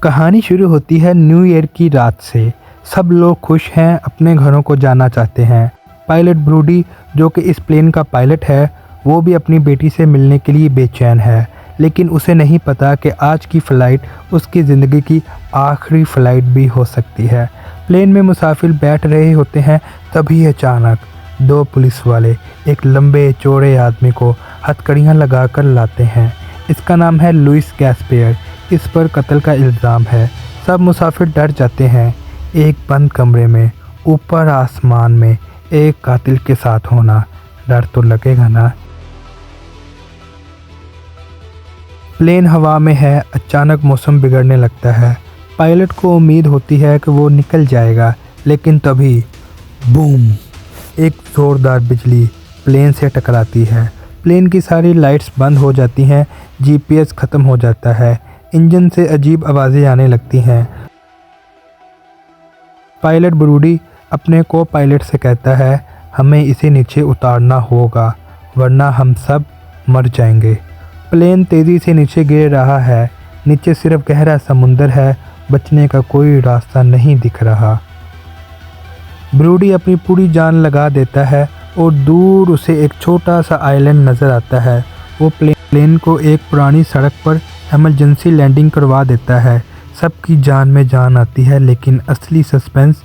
कहानी शुरू होती है न्यू ईयर की रात से। सब लोग खुश हैं, अपने घरों को जाना चाहते हैं। पायलट ब्रूडी जो कि इस प्लेन का पायलट है, वो भी अपनी बेटी से मिलने के लिए बेचैन है, लेकिन उसे नहीं पता कि आज की फ़्लाइट उसकी ज़िंदगी की आखिरी फ़्लाइट भी हो सकती है। प्लेन में मुसाफिर बैठ रहे होते हैं, तभी अचानक दो पुलिस वाले एक लंबे चौड़े आदमी को हथकड़ियाँ लगाकर लाते हैं। इसका नाम है लुइस गैस्पेयर। इस पर कत्ल का इल्ज़ाम है। सब मुसाफिर डर जाते हैं। एक बंद कमरे में ऊपर आसमान में एक कातिल के साथ होना, डर तो लगेगा ना। प्लेन हवा में है, अचानक मौसम बिगड़ने लगता है। पायलट को उम्मीद होती है कि वो निकल जाएगा, लेकिन तभी बूम, एक ज़ोरदार बिजली प्लेन से टकराती है। प्लेन की सारी लाइट्स बंद हो जाती हैं, जीपीएस ख़त्म हो जाता है, इंजन से अजीब आवाज़ें आने लगती हैं। पायलट ब्रूडी अपने को पायलट से कहता है, हमें इसे नीचे उतारना होगा वरना हम सब मर जाएंगे। प्लेन तेज़ी से नीचे गिर रहा है। नीचे सिर्फ गहरा समुंदर है, बचने का कोई रास्ता नहीं दिख रहा। ब्रूडी अपनी पूरी जान लगा देता है और दूर उसे एक छोटा सा आइलैंड नज़र आता है। वो प्लेन को एक पुरानी सड़क पर इमरजेंसी लैंडिंग करवा देता है। सबकी जान में जान आती है, लेकिन असली सस्पेंस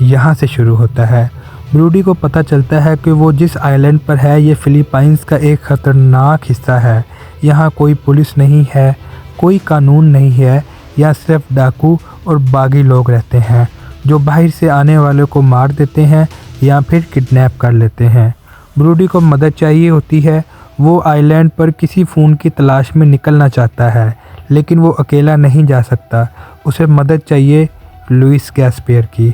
यहाँ से शुरू होता है। ब्रूडी को पता चलता है कि वो जिस आइलैंड पर है, ये फ़िलीपाइंस का एक ख़तरनाक हिस्सा है। यहाँ कोई पुलिस नहीं है, कोई कानून नहीं है। यहाँ सिर्फ डाकू और बागी लोग रहते हैं, जो बाहर से आने वालों को मार देते हैं या फिर किडनैप कर लेते हैं। ब्रूडी को मदद चाहिए होती है। वो आइलैंड पर किसी फ़ोन की तलाश में निकलना चाहता है, लेकिन वो अकेला नहीं जा सकता। उसे मदद चाहिए लुइस गैस्पेयर की।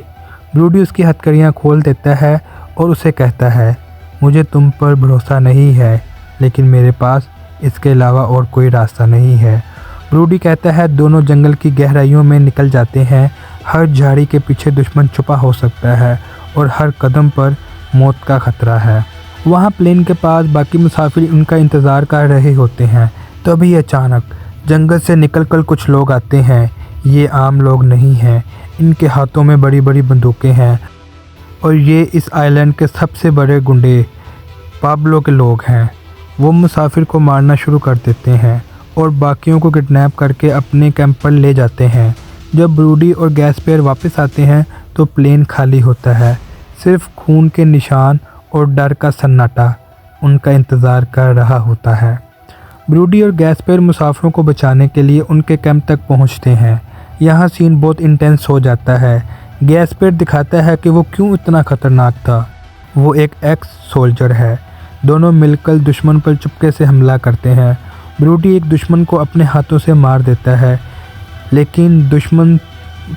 ब्रूडी उसकी हथकड़ियाँ खोल देता है और उसे कहता है, मुझे तुम पर भरोसा नहीं है, लेकिन मेरे पास इसके अलावा और कोई रास्ता नहीं है। ब्रूडी कहता है, दोनों जंगल की गहराइयों में निकल जाते हैं। हर झाड़ी के पीछे दुश्मन छुपा हो सकता है और हर कदम पर मौत का खतरा है। वहाँ प्लेन के पास बाकी मुसाफिर उनका इंतज़ार कर रहे होते हैं। तभी अचानक जंगल से निकलकर कुछ लोग आते हैं। ये आम लोग नहीं हैं, इनके हाथों में बड़ी बड़ी बंदूकें हैं और ये इस आइलैंड के सबसे बड़े गुंडे पाब्लो के लोग हैं। वो मुसाफिर को मारना शुरू कर देते हैं और बाकियों को किडनैप करके अपने कैंप पर ले जाते हैं। जब ब्रूडी और गैस्पेयर वापस आते हैं तो प्लेन खाली होता है। सिर्फ खून के निशान और डर का सन्नाटा उनका इंतज़ार कर रहा होता है। ब्रूडी और गैस्पेयर मुसाफिरों को बचाने के लिए उनके कैंप तक पहुंचते हैं। यहाँ सीन बहुत इंटेंस हो जाता है। गैस्पेयर दिखाता है कि वो क्यों इतना ख़तरनाक था। वो एक एक्स सोल्जर है। दोनों मिलकर दुश्मन पर चुपके से हमला करते हैं। ब्रूडी एक दुश्मन को अपने हाथों से मार देता है, लेकिन दुश्मन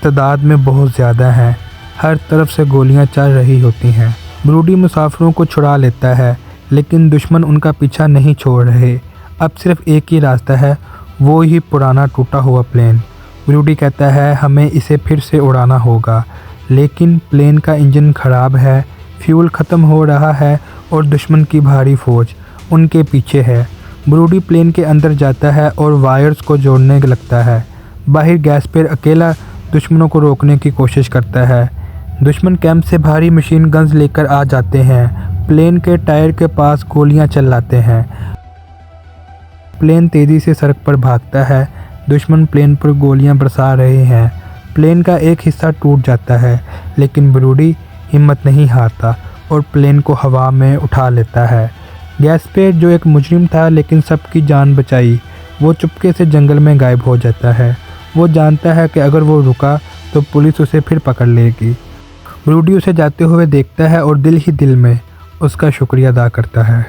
तादाद में बहुत ज़्यादा हैं। हर तरफ से गोलियां चल रही होती हैं। ब्रूडी मुसाफिरों को छुड़ा लेता है, लेकिन दुश्मन उनका पीछा नहीं छोड़ रहे। अब सिर्फ एक ही रास्ता है, वो ही पुराना टूटा हुआ प्लेन। ब्रूडी कहता है, हमें इसे फिर से उड़ाना होगा, लेकिन प्लेन का इंजन ख़राब है, फ्यूल ख़त्म हो रहा है और दुश्मन की भारी फ़ौज उनके पीछे है। ब्रूडी प्लेन के अंदर जाता है और वायर्स को जोड़ने लगता है। बाहर गैस्पेयर अकेला दुश्मनों को रोकने की कोशिश करता है। दुश्मन कैंप से भारी मशीन गन्स लेकर आ जाते हैं। प्लेन के टायर के पास गोलियां चलाते हैं। प्लेन तेज़ी से सड़क पर भागता है। दुश्मन प्लेन पर गोलियां बरसा रहे हैं। प्लेन का एक हिस्सा टूट जाता है, लेकिन ब्रूडी हिम्मत नहीं हारता और प्लेन को हवा में उठा लेता है। गैस्पेयर जो एक मुजरिम था लेकिन सबकी जान बचाई, वो चुपके से जंगल में गायब हो जाता है। वो जानता है कि अगर वो रुका तो पुलिस उसे फिर पकड़ लेगी। ब्रूडी उसे जाते हुए देखता है और दिल ही दिल में उसका शुक्रिया अदा करता है।